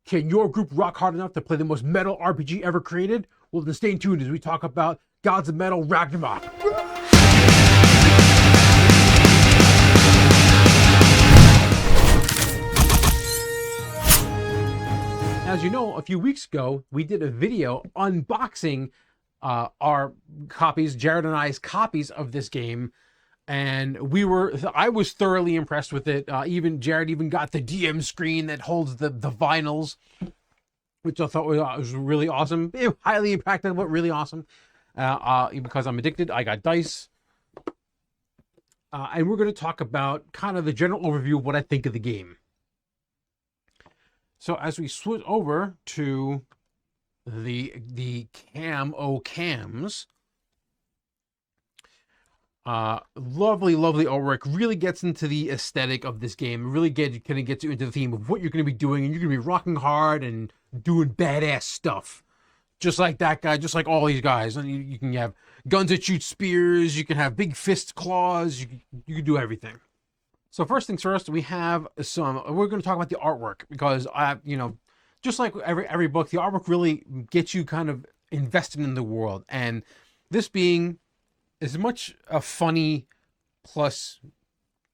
Can your group rock hard enough to play the most metal RPG ever created? Well, then stay tuned as we talk about Gods of Metal RagnaROCK. As you know, a few weeks ago, we did a video unboxing our copies, Jared and I's copies of this game. And I was thoroughly impressed with it. Jared even got the DM screen that holds the vinyls, which I thought was really awesome. Highly impractical, but really awesome. Because I'm addicted, I got dice. And we're going to talk about kind of the general overview of what I think of the game. So as we switch over to the cams, lovely artwork, really gets into the aesthetic of this game, really kind of gets you into the theme of what you're going to be doing, and you're going to be rocking hard and doing badass stuff. Just like that guy, just like all these guys. And you can have guns that shoot spears, you can have big fist claws, you can do everything. So first things first, we're going to talk about the artwork, because just like every book, the artwork really gets you kind of invested in the world. And this being as much a funny plus,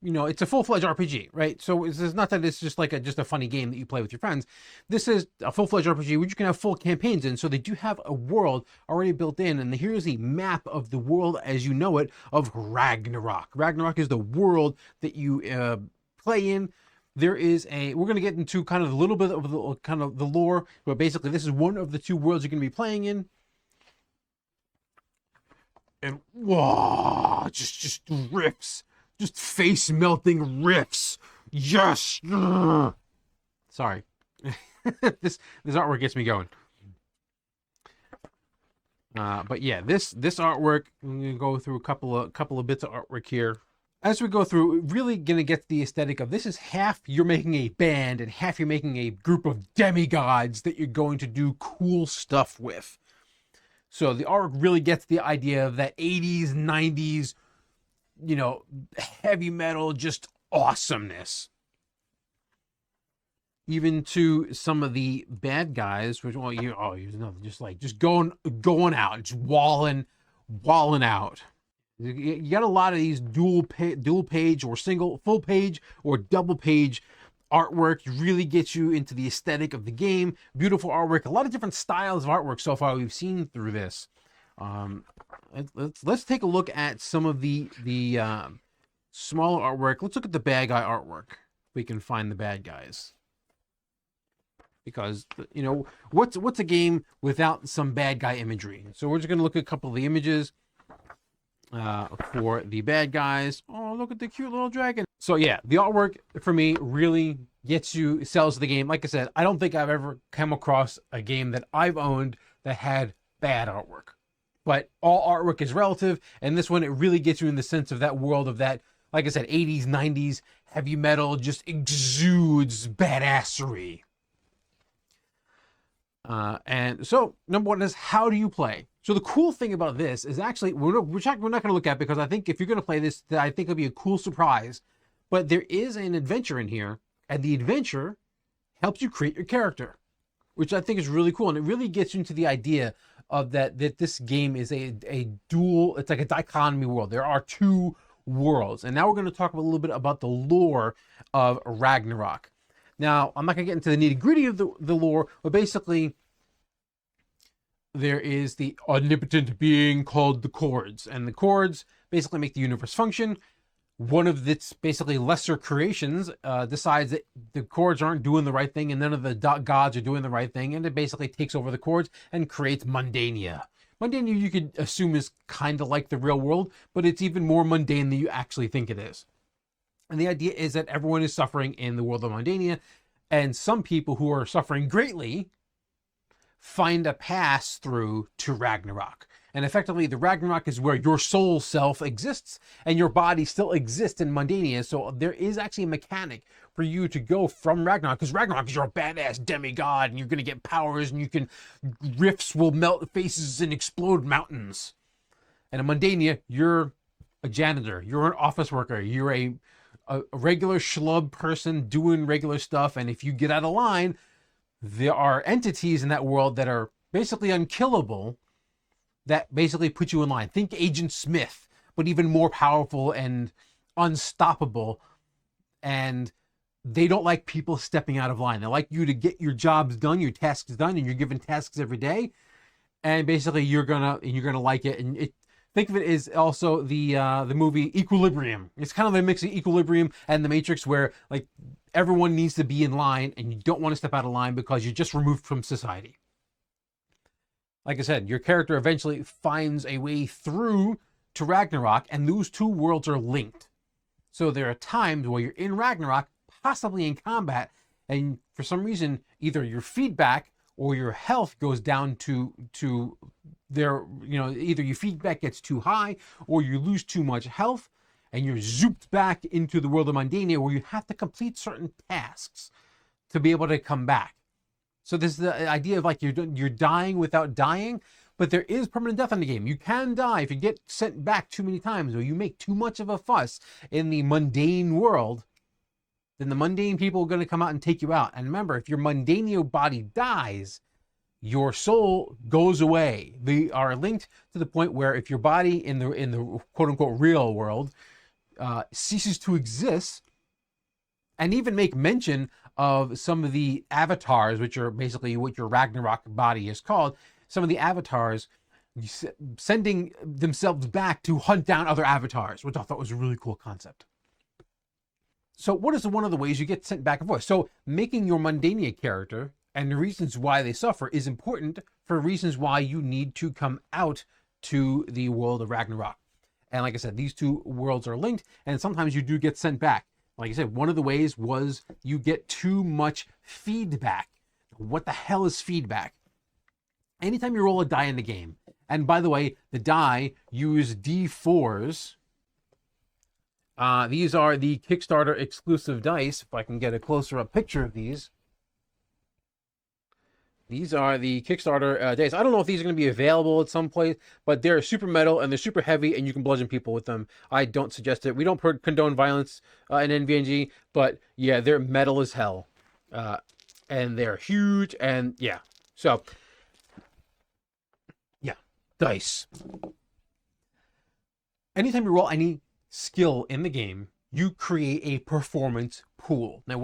it's a full-fledged RPG, right? So it's not that it's just like just a funny game that you play with your friends. This is a full-fledged RPG which you can have full campaigns in. So they do have a world already built in, and here's the map of the world as you know it of RagnaROCK. RagnaROCK is the world that you play in. We're going to get into kind of a little bit of the lore, but basically this is one of the two worlds you're going to be playing in. And whoa, just riffs. Just face-melting riffs. Yes! Sorry. This artwork gets me going. But yeah, this artwork, I'm going to go through a couple of bits of artwork here. As we go through, really going to get the aesthetic of this is half you're making a band and half you're making a group of demigods that you're going to do cool stuff with. So the artwork really gets the idea of that 80s, 90s, heavy metal, just awesomeness. Even to some of the bad guys, which just going out, just walling out. You got a lot of these dual page or full page or double page artwork. Really gets you into the aesthetic of the game. Beautiful artwork, a lot of different styles of artwork so far we've seen through this. Let's take a look at some of the smaller artwork. Let's look at the bad guy artwork. We can find the bad guys, because what's a game without some bad guy imagery? So we're just going to look at a couple of the images for the bad guys. Oh, look at the cute little dragon. So yeah, the artwork for me really sells the game. Like I said, I don't think I've ever come across a game that I've owned that had bad artwork. But all artwork is relative, and this one, it really gets you in the sense of that world of that, like I said, 80s, 90s, heavy metal, just exudes badassery. And so, number one is, how do you play? So the cool thing about this is actually, we're not going to look at it, because I think if you're going to play this, I think it'll be a cool surprise. But there is an adventure in here, and the adventure helps you create your character, which I think is really cool. And it really gets you into the idea of that this game is a dual, it's like a dichotomy world. There are two worlds. And now we're going to talk a little bit about the lore of RagnaROCK. Now, I'm not going to get into the nitty-gritty of the lore, but basically there is the omnipotent being called the chords, and the chords basically make the universe function. One of its basically lesser creations decides that the chords aren't doing the right thing, and none of the gods are doing the right thing, and it basically takes over the chords and creates Mundania. Mundania, you could assume, is kind of like the real world, but it's even more mundane than you actually think it is. And the idea is that everyone is suffering in the world of Mundania, and some people who are suffering greatly find a pass through to RagnaROCK. And effectively, the RagnaROCK is where your soul self exists and your body still exists in Mundania. So there is actually a mechanic for you to go from RagnaROCK, because RagnaROCK is your badass demigod, and you're going to get powers, and riffs will melt faces and explode mountains. And in Mundania, you're a janitor, you're an office worker, you're a regular schlub person doing regular stuff, and if you get out of line, there are entities in that world that are basically unkillable, that basically put you in line. Think Agent Smith, but even more powerful and unstoppable. And they don't like people stepping out of line. They like you to get your jobs done, your tasks done, and you're given tasks every day. And basically you're gonna like it. And think of it as also the movie Equilibrium. It's kind of a mix of Equilibrium and The Matrix, where like everyone needs to be in line and you don't want to step out of line because you're just removed from society. Like I said, your character eventually finds a way through to Ragnarok, and those two worlds are linked. So there are times where you're in Ragnarok, possibly in combat, and for some reason, either your feedback or your health goes down to their, either your feedback gets too high or you lose too much health, and you're zooped back into the world of Mundania, where you have to complete certain tasks to be able to come back. So this is the idea of like you're dying without dying, but there is permanent death in the game. You can die if you get sent back too many times, or you make too much of a fuss in the mundane world. Then the mundane people are going to come out and take you out. And remember, if your mundaneo body dies, your soul goes away. They are linked to the point where if your body in the quote unquote real world ceases to exist, and even make mention of some of the avatars, which are basically what your RagnaROCK body is called, some of the avatars sending themselves back to hunt down other avatars, which I thought was a really cool concept. So what is one of the ways you get sent back and forth? So making your Mundania character and the reasons why they suffer is important for reasons why you need to come out to the world of Ragnarok. And like I said, these two worlds are linked, and sometimes you do get sent back. Like I said, one of the ways was you get too much feedback. What the hell is feedback? Anytime you roll a die in the game, and by the way, the die use D4s. These are the Kickstarter exclusive dice. If I can get a closer up picture of these. These are the Kickstarter dice. I don't know if these are going to be available at some place, but they're super metal and they're super heavy, and you can bludgeon people with them. I don't suggest it. We don't condone violence in NVNG, but yeah, they're metal as hell. And they're huge, and yeah. So, yeah, dice. Anytime you roll any skill in the game, you create a performance pool. Now,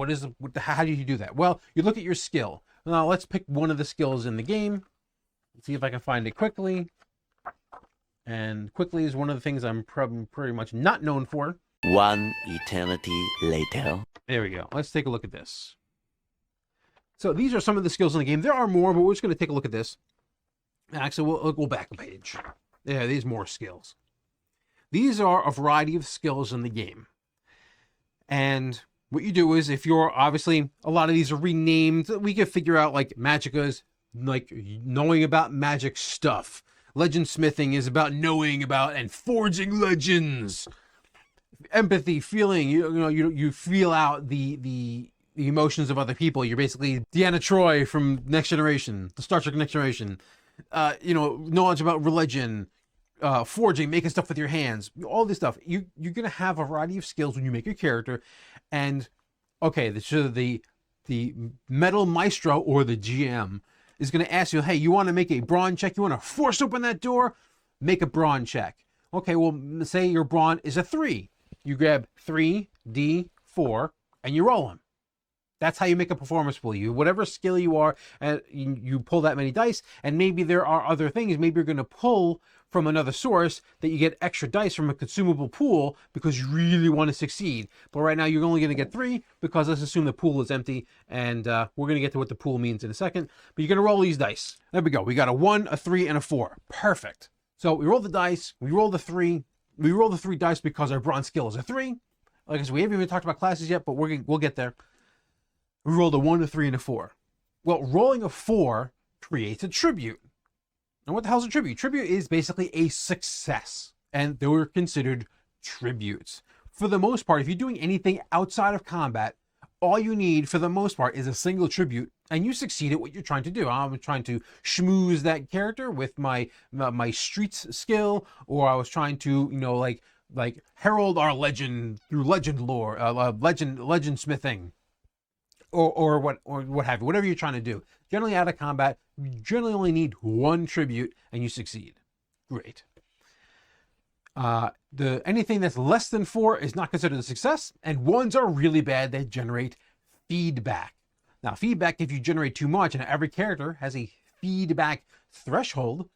how do you do that? Well, you look at your skill. Now, let's pick one of the skills in the game. Let's see if I can find it quickly. And quickly is one of the things I'm pretty much not known for. One eternity later. There we go. Let's take a look at this. So these are some of the skills in the game. There are more, but we're just going to take a look at this. Actually, we'll go back a page. Yeah, these more skills. These are a variety of skills in the game. And what you do is, if you're obviously, a lot of these are renamed. We can figure out like magickas, like knowing about magic stuff. Legend smithing is about knowing about and forging legends. Empathy, feeling, you feel out the emotions of other people. You're basically Deanna Troi from Next Generation, the Star Trek Next Generation. Knowledge about religion, forging, making stuff with your hands, all this stuff. You're gonna have a variety of skills when you make your character. And okay, the metal maestro or the GM is going to ask you, hey, you want to make a brawn check? You want to force open that door? Make a brawn check. Okay, well, say your brawn is a 3. You grab 3d4 and you roll them. That's how you make a performance pool. Whatever skill you are, and you pull that many dice, and maybe there are other things. Maybe you're going to pull from another source that you get extra dice from a consumable pool because you really want to succeed. But right now you're only going to get 3 because let's assume the pool is empty, and we're going to get to what the pool means in a second. But you're going to roll these dice. There we go. We got a 1, a 3, and a 4. Perfect. So we roll the dice. We roll the 3. We roll the 3 dice because our bronze skill is a 3. Like I said, we haven't even talked about classes yet, but we'll get there. We rolled a 1, a 3, and a 4. Well, rolling a 4 creates a tribute. And what the hell is a tribute? Tribute is basically a success. And they were considered tributes. For the most part, if you're doing anything outside of combat, all you need, for the most part, is a single tribute. And you succeed at what you're trying to do. I'm trying to schmooze that character with my streets skill, or I was trying to, like herald our legend through legend lore, legend smithing. or what have you, whatever you're trying to do. Generally out of combat, you generally only need 1 tribute and you succeed. Great. Anything that's less than 4 is not considered a success, and 1s are really bad. They generate feedback. Now, feedback, if you generate too much, and every character has a feedback threshold,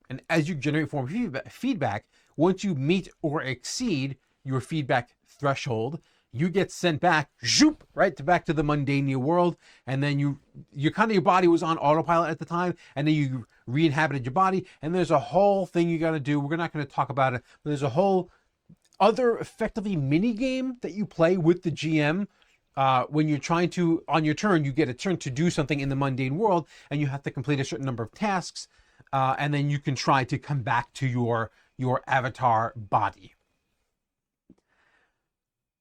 and as you generate more feedback, once you meet or exceed your feedback threshold, you get sent back, zoop, right back to the mundania world, and then your body was on autopilot at the time, and then you re-inhabited your body, and there's a whole thing you got to do. We're not going to talk about it, but there's a whole other effectively mini game that you play with the GM. When you're trying to, on your turn, you get a turn to do something in the mundane world, and you have to complete a certain number of tasks, and then you can try to come back to your avatar body.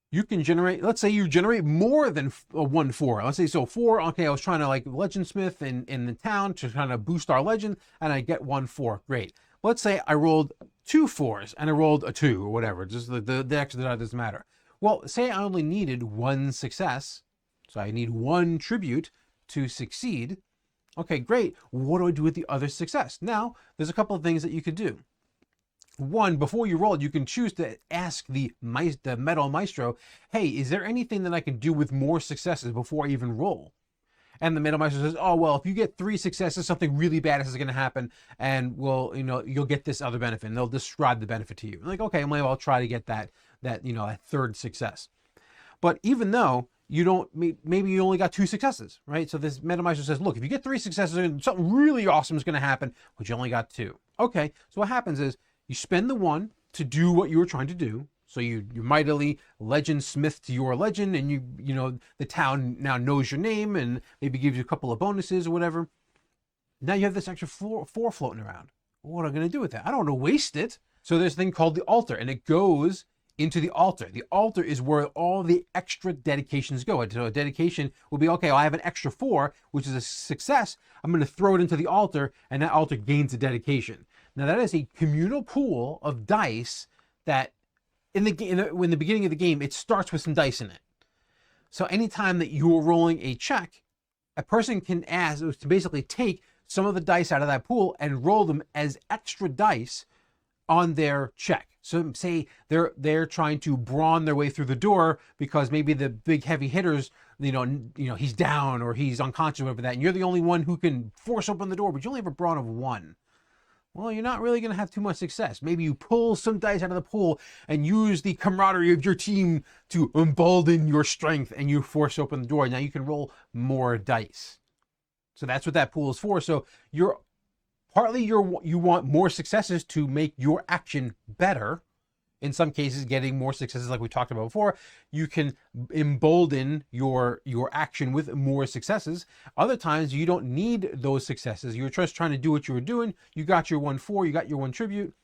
You can generate, let's say you generate more than 1 4. Let's say, so 4, okay, I was trying to like legendsmith in the town to kind of boost our legend, and I get 1 4. Great. Let's say I rolled 2 4s and I rolled a 2 or whatever, just the extra die doesn't matter. Well, say I only needed 1 success, so I need 1 tribute to succeed. Okay, great. What do I do with the other success? Now, there's a couple of things that you could do. 1, before you roll, you can choose to ask the Metal Maestro, hey, is there anything that I can do with more successes before I even roll? And the Metal Maestro says, oh, well, if you get 3 successes, something really bad is going to happen, and well, you'll get this other benefit, and they'll describe the benefit to you. Like, okay, well, I'll try to get that a 3rd success. But even though you don't, maybe you only got 2 successes, right? So this Metal Maestro says, look, if you get 3 successes, something really awesome is going to happen, but you only got 2. Okay, so what happens is, you spend the 1 to do what you were trying to do. So you mightily legend smith to your legend, and the town now knows your name and maybe gives you a couple of bonuses or whatever. Now you have this extra 4 floating around. What am I going to do with that? I don't want to waste it. So there's a thing called the altar, and it goes into the altar. The altar is where all the extra dedications go. So a dedication will be, okay, well, I have an extra 4, which is a success. I'm going to throw it into the altar, and that altar gains a dedication. Now that is a communal pool of dice that in the beginning of the game, it starts with some dice in it. So anytime that you're rolling a check, a person can ask to basically take some of the dice out of that pool and roll them as extra dice on their check. So say they're trying to brawn their way through the door because maybe the big heavy hitters, he's down or he's unconscious over that, and you're the only one who can force open the door, but you only have a brawn of 1. Well, you're not really going to have too much success. Maybe you pull some dice out of the pool and use the camaraderie of your team to embolden your strength, and you force open the door. Now you can roll more dice. So that's what that pool is for. So you want more successes to make your action better. In some cases, getting more successes like we talked about before, you can embolden your action with more successes. Other times, you don't need those successes. You're just trying to do what you were doing. You got your 1 4, you got your 1 tribute,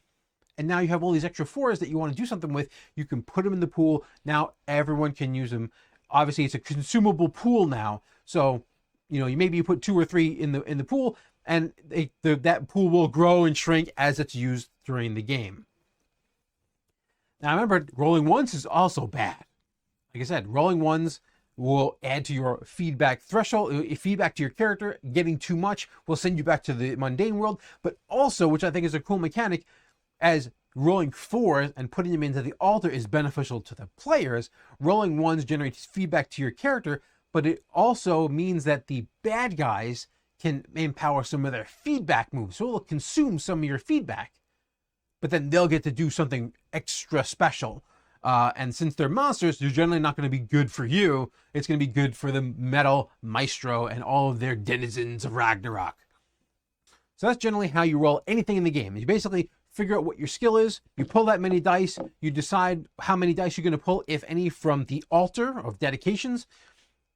and now you have all these extra 4s that you want to do something with. You can put them in the pool. Now everyone can use them. Obviously, it's a consumable pool now. So, maybe you put 2 or 3 in the pool, and that pool will grow and shrink as it's used during the game. Now remember, rolling 1s is also bad. Like I said, rolling 1s will add to your feedback threshold, feedback to your character. Getting too much will send you back to the mundane world. But also, which I think is a cool mechanic, as rolling 4s and putting them into the altar is beneficial to the players, rolling 1s generates feedback to your character, but it also means that the bad guys can empower some of their feedback moves. So it'll consume some of your feedback, but then they'll get to do something extra special. And since they're monsters, they're generally not going to be good for you. It's going to be good for the Metal Maestro and all of their denizens of RagnaROCK. So that's generally how you roll anything in the game. You basically figure out what your skill is. You pull that many dice. You decide how many dice you're going to pull, if any, from the altar of dedications.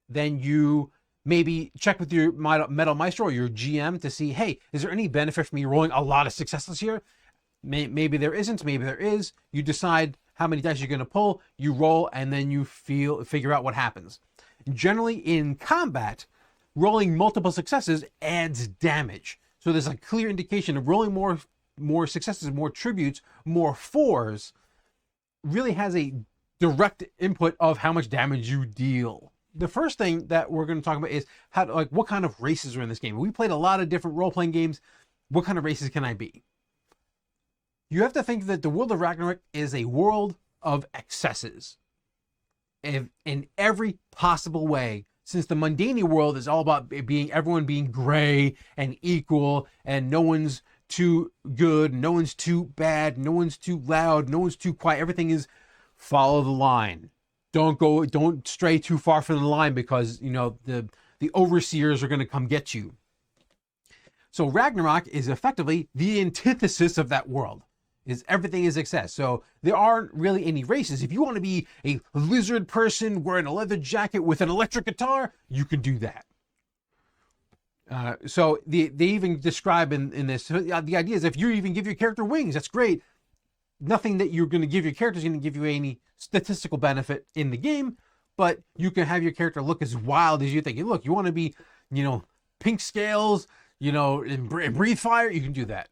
Then you maybe check with your Metal Maestro or your GM to see, hey, is there any benefit for me rolling a lot of successes here? Maybe there isn't, maybe there is. You decide how many dice you're going to pull, you roll, and then you figure out what happens. Generally in combat, rolling multiple successes adds damage. So there's a clear indication of rolling more successes, more tributes, more 4s really has a direct input of how much damage you deal. the first thing that we're going to talk about is how to, like, what kind of races are in this game. We played a lot of different role-playing games. What kind of races can I be? You have to think that the world of Ragnarok is a world of excesses in every possible way, since the mundane world is all about everyone being gray and equal, and no one's too good, no one's too bad, no one's too loud, no one's too quiet. Everything is follow the line. Don't stray too far from the line, because the overseers are going to come get you. So Ragnarok is effectively the antithesis of that world. Everything is excess. So there aren't really any races. If you want to be a lizard person wearing a leather jacket with an electric guitar, you can do that. So they even describe in this, the idea is if you even give your character wings, that's great. Nothing that you're going to give your character is going to give you any statistical benefit in the game, but you can have your character look as wild as you think. Look, you want to be, pink scales, and breathe fire, you can do that.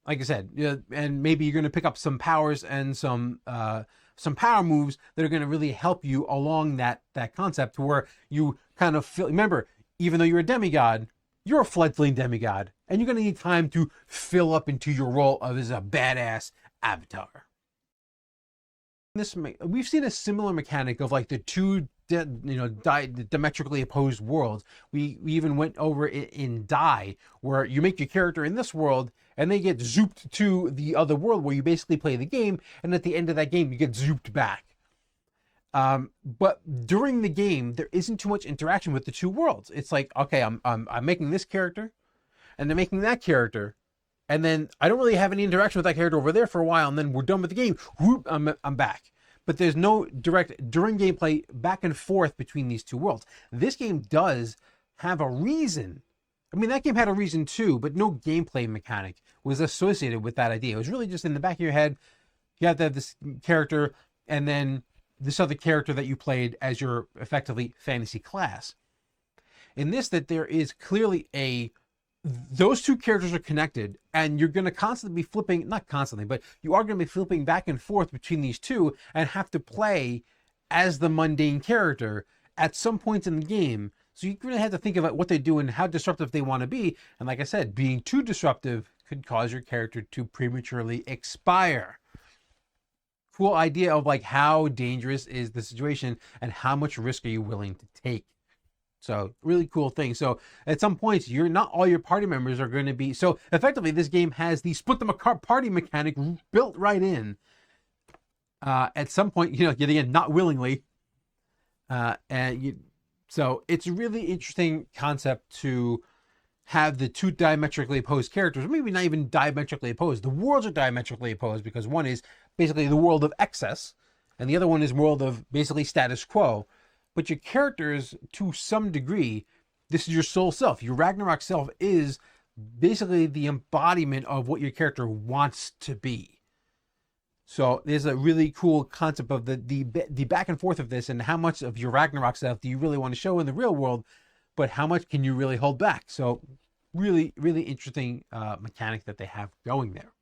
Like I said, and maybe you're going to pick up some powers and some power moves that are going to really help you along that concept, where you kind of feel. Remember, even though you're a demigod, you're a fledgling demigod, and you're going to need time to fill up into your role as a badass avatar. We've seen a similar mechanic of like the two diametrically opposed worlds. We even went over it in Die, where you make your character in this world and they get zooped to the other world, where you basically play the game, and at the end of that game you get zooped back. But during the game there isn't too much interaction with the two worlds. It's like, okay, I'm making this character and then making that character, and then I don't really have any interaction with that character over there for a while, and then we're done with the game. Whoop, I'm back. But there's no direct during gameplay back and forth between these two worlds. This game does have a reason. I mean, that game had a reason too, but no gameplay mechanic was associated with that idea. It was really just in the back of your head. You have to have this character and then this other character that you played as your effectively fantasy class. In this, that there is clearly those two characters are connected, and you're going to constantly be flipping, not constantly, but you are going to be flipping back and forth between these two and have to play as the mundane character at some points in the game. So you really have to think about what they do and how disruptive they want to be. And like I said, being too disruptive could cause your character to prematurely expire. Cool idea of like how dangerous is the situation and how much risk are you willing to take. So really cool thing. So at some points, not all your party members are going to be. So effectively, this game has the split the party mechanic built right in. At some point, yet again, not willingly. So it's a really interesting concept to have the two diametrically opposed characters, or maybe not even diametrically opposed. The worlds are diametrically opposed because one is basically the world of excess, and the other one is world of basically status quo. But your characters, to some degree, this is your soul self. Your Ragnarok self is basically the embodiment of what your character wants to be. So there's a really cool concept of the back and forth of this, and how much of your Ragnarok self do you really want to show in the real world, but how much can you really hold back? So really, really interesting mechanic that they have going there.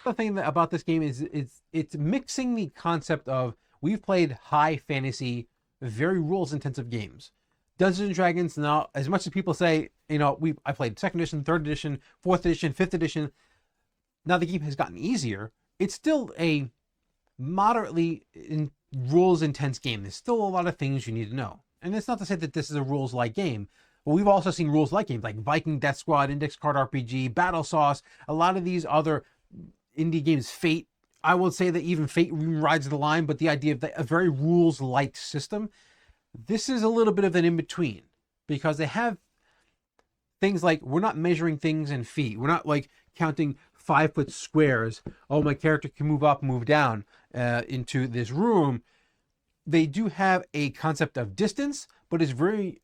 The thing about this game is it's mixing the concept of, we've played high fantasy, very rules intensive games. Dungeons and Dragons, now, as much as people say, I played 2nd edition, 3rd edition, 4th edition, 5th edition. Now the game has gotten easier. It's still a moderately rules intense game. There's still a lot of things you need to know. And it's not to say that this is a rules light game, but we've also seen rules light games like Viking Death Squad, Index Card RPG, Battle Sauce, a lot of these other indie games, Fate. I will say that even Fate rides the line, but the idea of a very rules-light system, this is a little bit of an in-between, because they have things like, we're not measuring things in feet. We're not like counting 5-foot squares. Oh, my character can move up, move down into this room. They do have a concept of distance, but it's very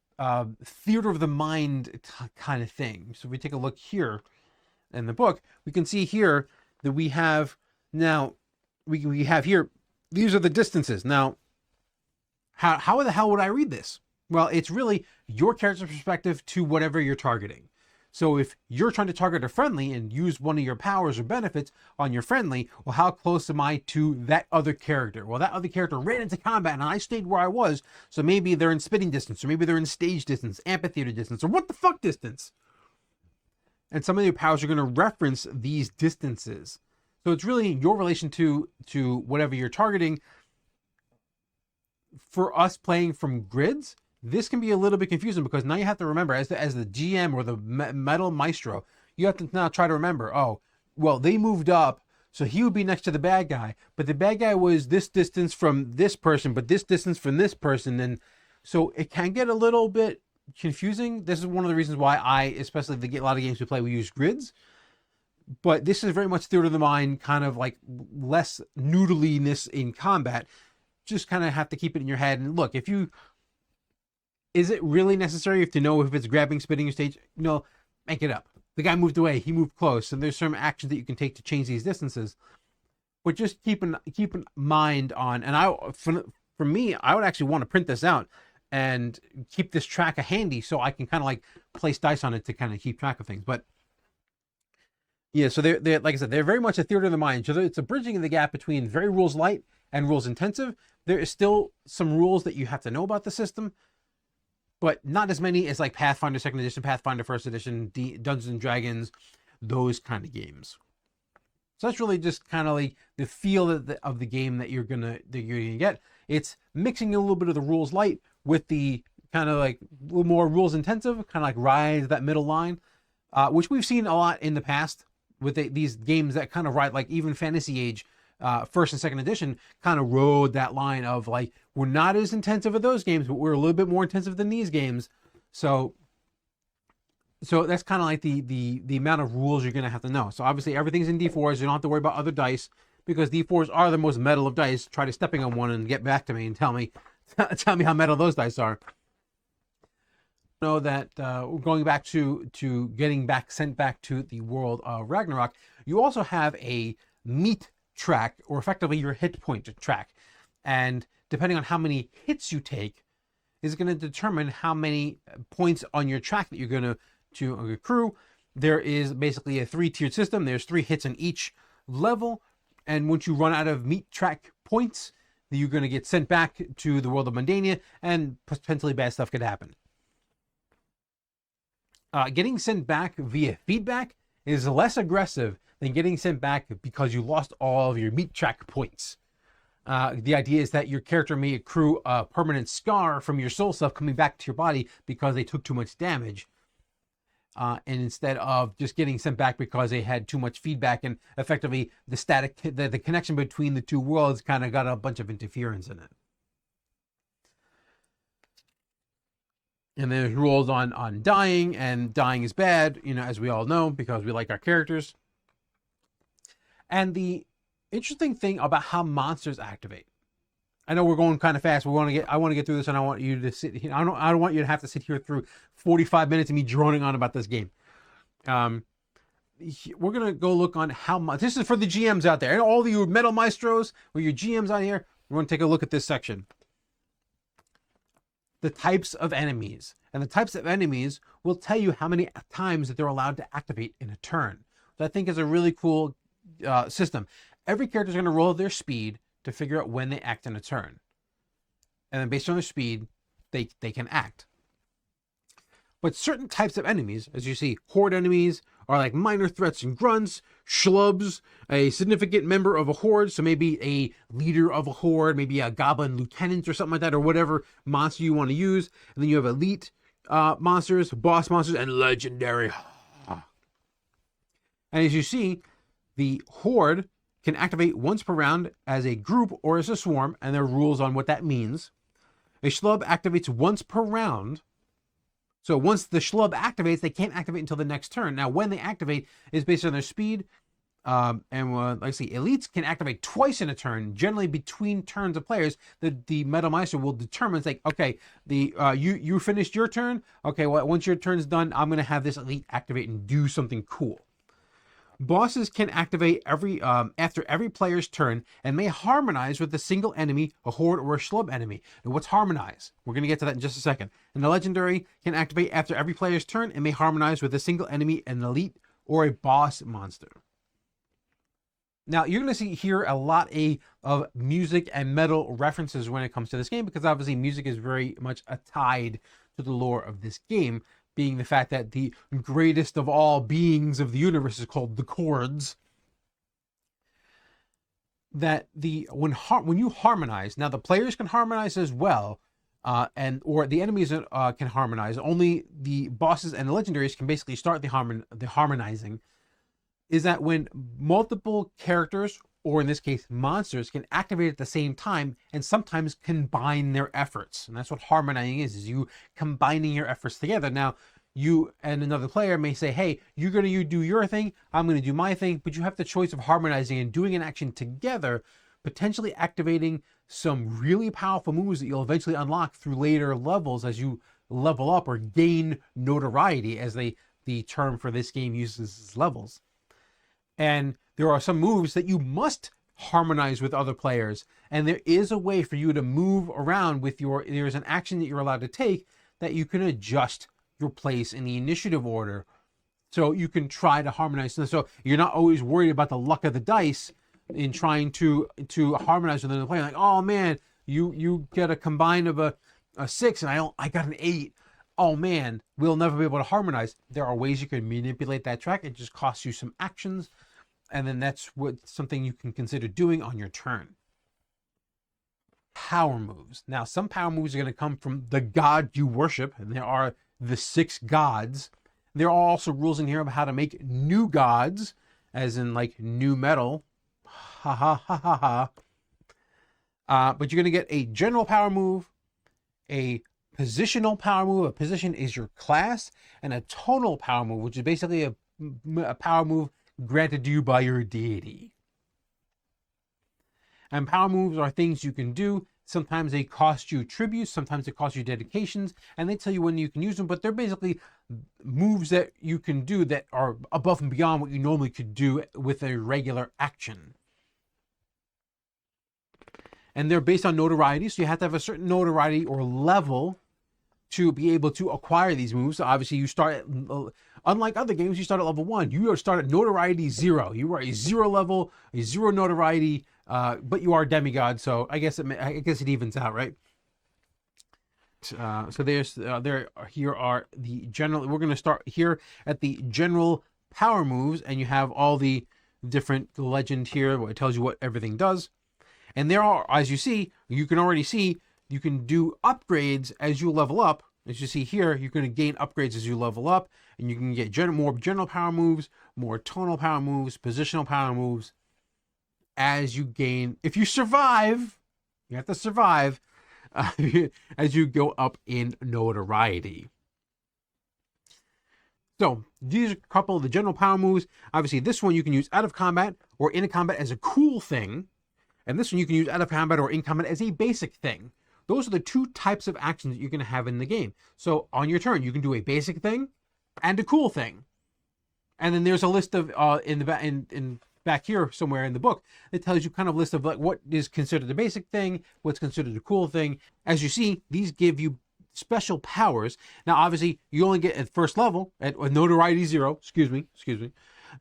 theater of the mind kind of thing. So if we take a look here in the book, we can see here that we have, now, we have here, these are the distances. Now, how the hell would I read this? Well, it's really your character's perspective to whatever you're targeting. So if you're trying to target a friendly and use one of your powers or benefits on your friendly, well, how close am I to that other character? Well, that other character ran into combat and I stayed where I was. So maybe they're in spitting distance, or maybe they're in stage distance, amphitheater distance, or what the fuck distance? And some of your powers are going to reference these distances. So it's really your relation to whatever you're targeting. For us playing from grids, this can be a little bit confusing because now you have to remember, as the GM or the metal maestro, you have to now try to remember, oh, well, they moved up, so he would be next to the bad guy, but the bad guy was this distance from this person, but this distance from this person, and so it can get a little bit confusing. This is one of the reasons why especially a lot of games we play, we use grids. But this is very much theater of the mind, kind of like less noodliness in combat. Just kind of have to keep it in your head. And look, is it really necessary to know if it's grabbing, spitting, or stage? No, make it up. The guy moved away, he moved close, and there's some actions that you can take to change these distances. But just keep in mind on, and for me, I would actually want to print this out and keep this tracker handy so I can kind of like place dice on it to kind of keep track of things. But yeah, so they're like I said, they're very much a theater of the mind. So it's a bridging of the gap between very rules light and rules intensive. There is still some rules that you have to know about the system, but not as many as like Pathfinder 2nd Edition, Pathfinder 1st Edition, Dungeons and Dragons, those kind of games. So that's really just kind of like the feel of the game that you're gonna get. It's mixing a little bit of the rules light with the kind of like a little more rules intensive, kind of like ride that middle line, which we've seen a lot in the past with these games that kind of ride, like even Fantasy Age, 1st and 2nd Edition kind of rode that line of like, we're not as intensive at those games, but we're a little bit more intensive than these games. So that's kind of like the amount of rules you're going to have to know. So obviously everything's in D4s. You don't have to worry about other dice because D4s are the most metal of dice. Try to stepping on one and get back to me and tell me how metal those dice are. Know that going back to getting sent back to the world of RagnaROCK, you also have a meat track, or effectively your hit point track, and depending on how many hits you take is going to determine how many points on your track that you're going to accrue. There is basically a 3-tiered system. There's 3 hits in each level, and once you run out of meat track points, you're going to get sent back to the world of Mundania, and potentially bad stuff could happen. Getting sent back via feedback is less aggressive than getting sent back because you lost all of your meat track points. The idea is that your character may accrue a permanent scar from your soul stuff coming back to your body because they took too much damage. And instead of just getting sent back because they had too much feedback, and effectively the connection between the two worlds kind of got a bunch of interference in it. And there's rules on dying, and dying is bad, as we all know, because we like our characters. And the interesting thing about how monsters activate. I know we're going kind of fast. I want to get through this, and I want you to sit here. I don't want you to have to sit here through 45 minutes of me droning on about this game. We're gonna go look on how much. This is for the GMs out there, and all of you metal maestros or your GMs out here. We're gonna take a look at this section. The types of enemies, and the types of enemies will tell you how many times that they're allowed to activate in a turn. So I think is a really cool system. Every character is going to roll their speed to figure out when they act in a turn, and then based on their speed, they can act. But certain types of enemies, as you see, horde enemies are like minor threats and grunts, schlubs, a significant member of a horde, so maybe a leader of a horde, maybe a goblin lieutenant or something like that, or whatever monster you want to use. And then you have elite monsters, boss monsters, and legendary. And as you see, the horde can activate once per round as a group or as a swarm, and there are rules on what that means. A schlub activates once per round. So once the schlub activates, they can't activate until the next turn. Now, when they activate is based on their speed. Like I say, elites can activate twice in a turn, generally between turns of players. The Metal Meister will determine, it's like, okay, you finished your turn. Okay, well, once your turn's done, I'm going to have this elite activate and do something cool. Bosses can activate every after every player's turn and may harmonize with a single enemy, a horde, or a schlub enemy. And what's harmonize? We're going to get to that in just a second. And the legendary can activate after every player's turn and may harmonize with a single enemy, an elite, or a boss monster. Now, you're going to see here a lot of music and metal references when it comes to this game, because obviously music is very much tied to the lore of this game, being the fact that the greatest of all beings of the universe is called the chords. That when you harmonize, now the players can harmonize as well, or the enemies can harmonize. Only the bosses and the legendaries can basically start the harmonizing. Is that when multiple characters, or in this case monsters, can activate at the same time and sometimes combine their efforts. And that's what harmonizing is you combining your efforts together. Now, you and another player may say, hey, you're going to do your thing, I'm going to do my thing, but you have the choice of harmonizing and doing an action together, potentially activating some really powerful moves that you'll eventually unlock through later levels as you level up or gain notoriety, as the term for this game uses levels. And there are some moves that you must harmonize with other players. And there is a way for you to move around with there's an action that you're allowed to take that you can adjust your place in the initiative order. So you can try to harmonize. So you're not always worried about the luck of the dice in trying to harmonize with another player. Like, oh man, you get a combine of a 6 and I got an 8. Oh man, we'll never be able to harmonize. There are ways you can manipulate that track. It just costs you some actions. And then that's something you can consider doing on your turn. Power moves. Now, some power moves are going to come from the god you worship, and there are the 6 gods. There are also rules in here about how to make new gods, as in like new metal. Ha ha ha ha ha. But you're going to get a general power move, a positional power move. A position is your class, and a tonal power move, which is basically a power move granted to you by your deity. And power moves are things you can do. Sometimes they cost you tributes, sometimes they cost you dedications, and they tell you when you can use them, but they're basically moves that you can do that are above and beyond what you normally could do with a regular action. And they're based on notoriety, so you have to have a certain notoriety or level to be able to acquire these moves. So obviously you start at, unlike other games, you start at level 1. You start at notoriety 0. You are a 0 level, a 0 notoriety, but you are a demigod, so I guess it evens out, right? So here are the general. We're going to start here at the general power moves, and you have all the different legend here, where it tells you what everything does. And there are, as you see, you can already see, you can do upgrades as you level up. As you see here, you're going to gain upgrades as you level up, and you can get more general power moves, more tonal power moves, positional power moves as you gain. If you survive, you have to survive as you go up in notoriety. So these are a couple of the general power moves. Obviously, this one you can use out of combat or in a combat as a cool thing, and this one you can use out of combat or in combat as a basic thing. Those are the 2 types of actions that you're going to have in the game. So on your turn, you can do a basic thing and a cool thing. And then there's a list of in back here somewhere in the book that tells you kind of a list of like what is considered a basic thing, what's considered a cool thing. As you see, these give you special powers. Now, obviously, you only get at first level at notoriety 0. Excuse me.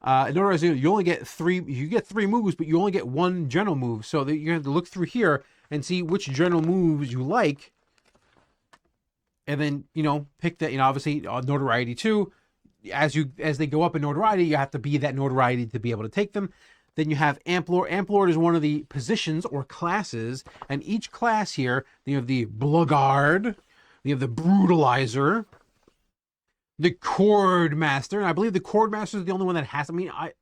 At notoriety 0, you only get 3. You get 3 moves, but you only get 1 general move. So that you have to look through here and see which general moves you like, and then pick that. Obviously notoriety 2. As they go up in notoriety, you have to be that notoriety to be able to take them. Then you have Amp Lord. Amp Lord is one of the positions or classes, and each class here, you have the Blackguard, you have the Brutalizer, the Chord Master, and I believe the Chord Master is the only one that has.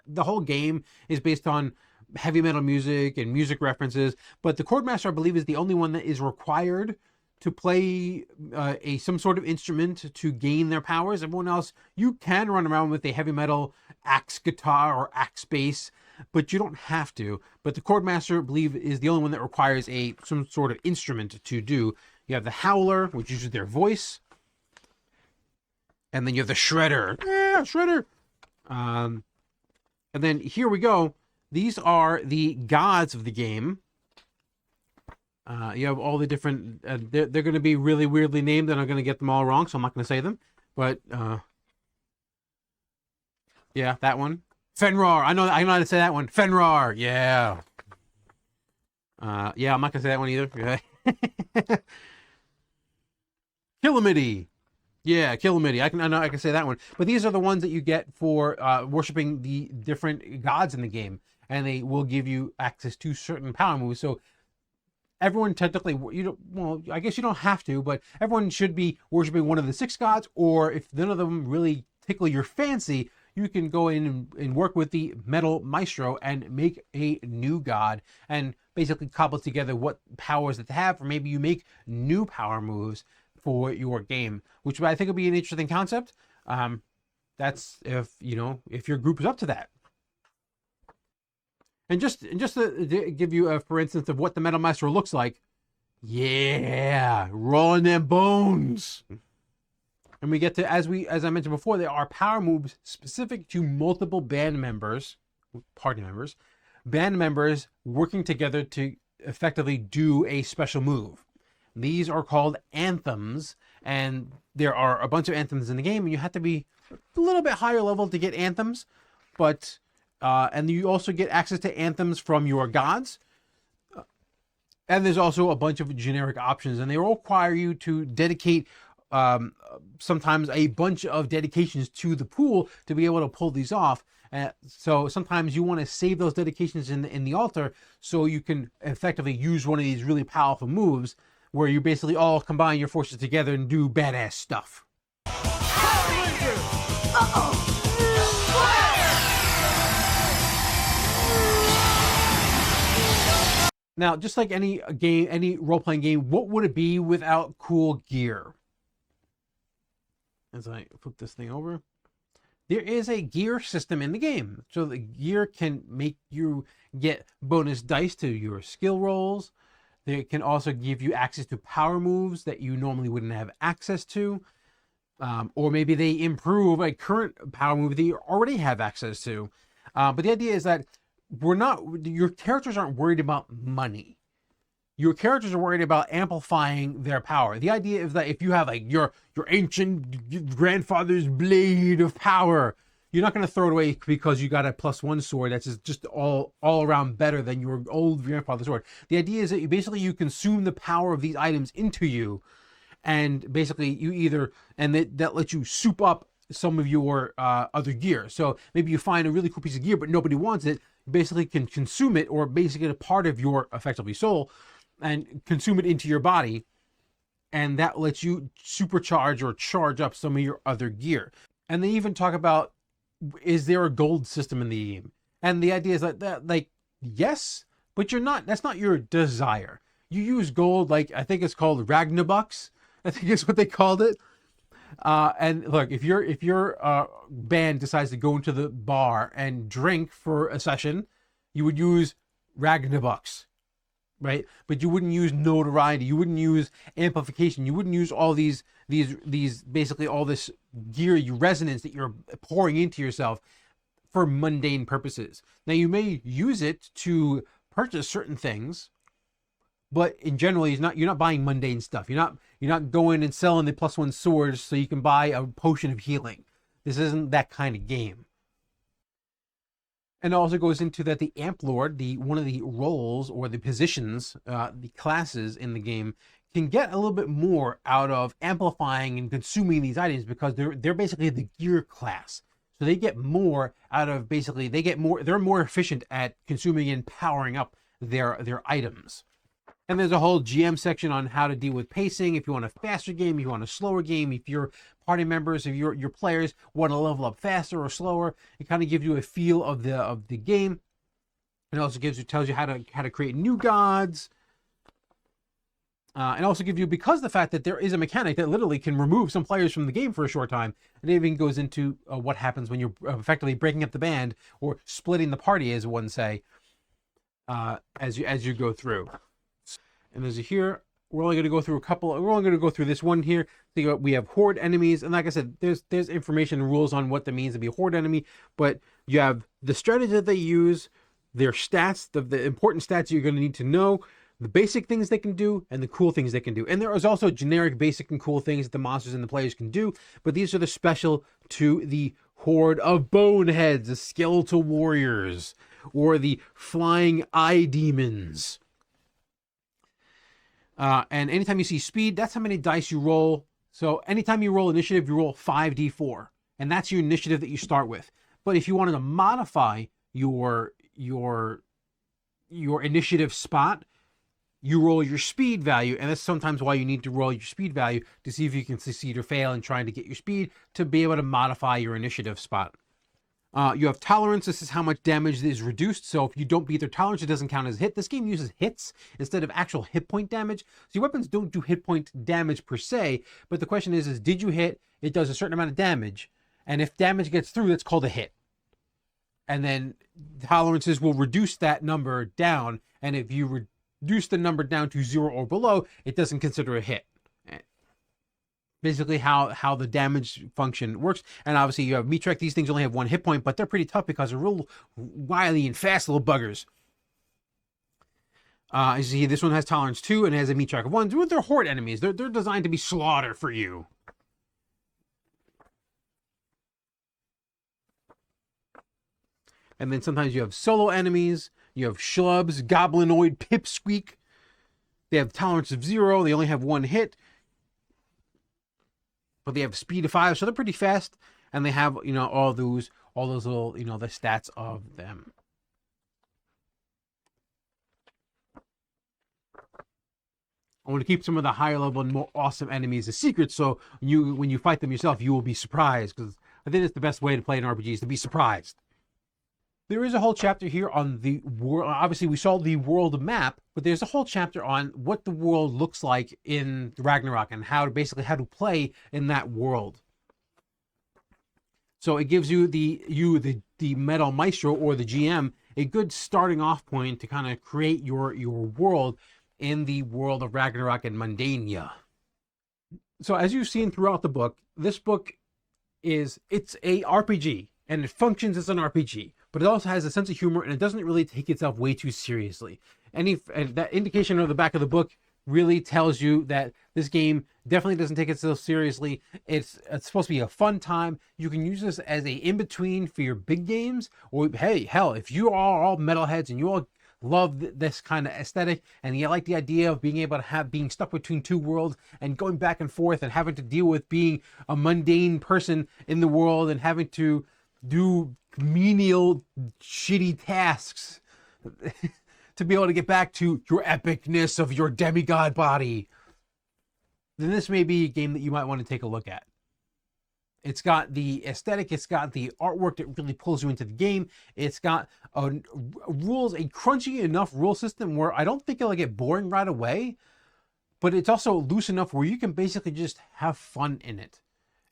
The whole game is based on heavy metal music and music references, but the Chord Master, I believe, is the only one that is required to play some sort of instrument to gain their powers. Everyone else, you can run around with a heavy metal axe guitar or axe bass, but you don't have to. But the Chord Master, I believe, is the only one that requires some sort of instrument to do. You have the Howler, which uses their voice, and then you have the Shredder. Yeah, Shredder. And then here we go. These are the gods of the game. You have all the different, they're going to be really weirdly named, and I'm going to get them all wrong, so I'm not going to say them. But, yeah, that one. Fenrir. I know how to say that one. Fenrir. Yeah. Yeah, I'm not going to say that one either. Killamity. Yeah, Killamity. I know I can say that one. But these are the ones that you get for worshiping the different gods in the game, and they will give you access to certain power moves. So everyone technically, well, I guess you don't have to, but everyone should be worshiping one of the 6 gods, or if none of them really tickle your fancy, you can go in and work with the Metal Maestro and make a new god and basically cobble together what powers that they have, or maybe you make new power moves for your game, which I think would be an interesting concept. That's if your group is up to that. And just to give you a for instance of what the Metal Maestro looks like, yeah, rolling them bones. And we get to, as I mentioned before, there are power moves specific to multiple band members working together to effectively do a special move. These are called anthems, and there are a bunch of anthems in the game, and you have to be a little bit higher level to get anthems, but and you also get access to anthems from your gods. And there's also a bunch of generic options, and they all require you to dedicate sometimes a bunch of dedications to the pool to be able to pull these off. So sometimes you want to save those dedications in the altar so you can effectively use one of these really powerful moves where you basically all combine your forces together and do badass stuff. Now, just like any game, any role-playing game, what would it be without cool gear? As I flip this thing over, there is a gear system in the game. So the gear can make you get bonus dice to your skill rolls. They can also give you access to power moves that you normally wouldn't have access to. Or maybe they improve a current power move that you already have access to. But the idea is that your characters aren't worried about money. Your characters are worried about amplifying their power. The idea is that if you have like your ancient grandfather's blade of power, you're not going to throw it away because you got a +1 sword that's just all around better than your old grandfather's sword. The idea is that you consume the power of these items into you, and basically that lets you soup up some of your other gear. So maybe you find a really cool piece of gear, but nobody wants it. You basically can consume it, or basically a part of your effectively soul, and consume it into your body, and that lets you supercharge or charge up some of your other gear. And they even talk about, is there a gold system in the game? And the idea is that yes, but that's not your desire. You use gold, like I think it's called RagnaROCK. I think is what they called it. And look, if your band decides to go into the bar and drink for a session, you would use RagnaROCK, right? But you wouldn't use notoriety. You wouldn't use amplification. You wouldn't use all these basically all this gear, resonance that you're pouring into yourself for mundane purposes. Now you may use it to purchase certain things, but in general, you're not buying mundane stuff. You're not going and selling the +1 swords so you can buy a potion of healing. This isn't that kind of game. And it also goes into that the Amp Lord, one of the roles or the positions, the classes in the game, can get a little bit more out of amplifying and consuming these items because they're basically the gear class. So they get more out of they're more efficient at consuming and powering up their items. And there's a whole GM section on how to deal with pacing. If you want a faster game, if you want a slower game, if your party members, if your players want to level up faster or slower, it kind of gives you a feel of the game. It also tells you how to create new gods. And also give you, because the fact that there is a mechanic that literally can remove some players from the game for a short time. And it even goes into what happens when you're effectively breaking up the band or splitting the party, as one say, as you go through. And there's here we're only going to go through we're only going to go through this one here. So we have horde enemies, and like I said, there's information and rules on what that means to be a horde enemy, but you have the strategy that they use, their stats, the important stats you're going to need to know, the basic things they can do, and the cool things they can do. And there is also generic basic and cool things that the monsters and the players can do, but these are the special to the horde of boneheads, the skeletal warriors, or the flying eye demons. And anytime you see speed, that's how many dice you roll. So anytime you roll initiative, you roll 5d4, and that's your initiative that you start with. But if you wanted to modify your initiative spot, you roll your speed value, and that's sometimes why you need to roll your speed value to see if you can succeed or fail in trying to get your speed to be able to modify your initiative spot. You have tolerance. This is how much damage is reduced. So if you don't beat their tolerance, it doesn't count as a hit. This game uses hits instead of actual hit point damage. So your weapons don't do hit point damage per se, but the question is did you hit? It does a certain amount of damage, and if damage gets through, that's called a hit. And then tolerances will reduce that number down, and if you reduce the number down to 0 or below, it doesn't consider a hit. Basically how the damage function works. And obviously you have Mtrek. These things only have 1 hit point, but they're pretty tough because they're real wily and fast little buggers. As you see, this one has tolerance 2 and has a Mtrek of 1. They're horde enemies. They're designed to be slaughter for you. And then sometimes you have solo enemies. You have schlubs, goblinoid, pipsqueak. They have tolerance of 0. They only have 1 hit. But they have speed of 5, so they're pretty fast. And they have, all those little, the stats of them. I want to keep some of the higher level and more awesome enemies a secret, so when you fight them yourself, you will be surprised. Because I think it's the best way to play an RPG is to be surprised. There is a whole chapter here on the world. Obviously, we saw the world map, but there's a whole chapter on what the world looks like in RagnaROCK and how to play in that world. So it gives you the Metal Maestro or the GM a good starting off point to kind of create your world in the world of RagnaROCK and Mundania. So as you've seen throughout the book, this book it's a RPG and it functions as an RPG. But it also has a sense of humor, and it doesn't really take itself way too seriously. And that indication on the back of the book really tells you that this game definitely doesn't take itself seriously. It's supposed to be a fun time. You can use this as a in-between for your big games, or hey, hell, if you are all metalheads and you all love this kind of aesthetic, and you like the idea of being able to being stuck between 2 worlds and going back and forth and having to deal with being a mundane person in the world and having to do menial shitty tasks to be able to get back to your epicness of your demigod body, then this may be a game that you might want to take a look at. It's got the aesthetic, it's got the artwork that really pulls you into the game, it's got a crunchy enough rule system where I don't think it'll get boring right away, but it's also loose enough where you can basically just have fun in it.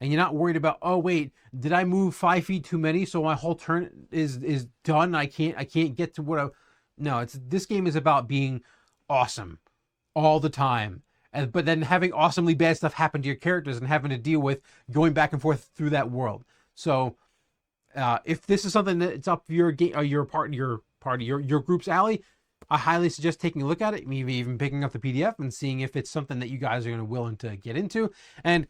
And you're not worried about, oh wait, did I move 5 feet too many so my whole turn is done? I can't get to what No, this game is about being awesome all the time. But then having awesomely bad stuff happen to your characters and having to deal with going back and forth through that world. So if this is something that's up your group's alley, I highly suggest taking a look at it, maybe even picking up the PDF and seeing if it's something that you guys are willing to get into. And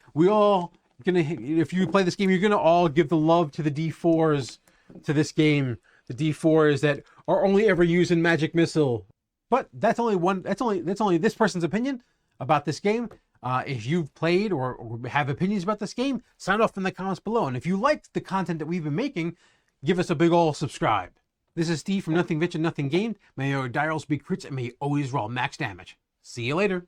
if you play this game, you're gonna all give the love to the D4s to this game, the D4s that are only ever used in Magic Missile. But that's only this person's opinion about this game. If you've played or have opinions about this game, sound off in the comments below. And if you liked the content that we've been making, give us a big ol' subscribe. This is Steve from Nothing Ventured, Nothing Gained. May your die rolls be crits and may you always roll max damage. See you later.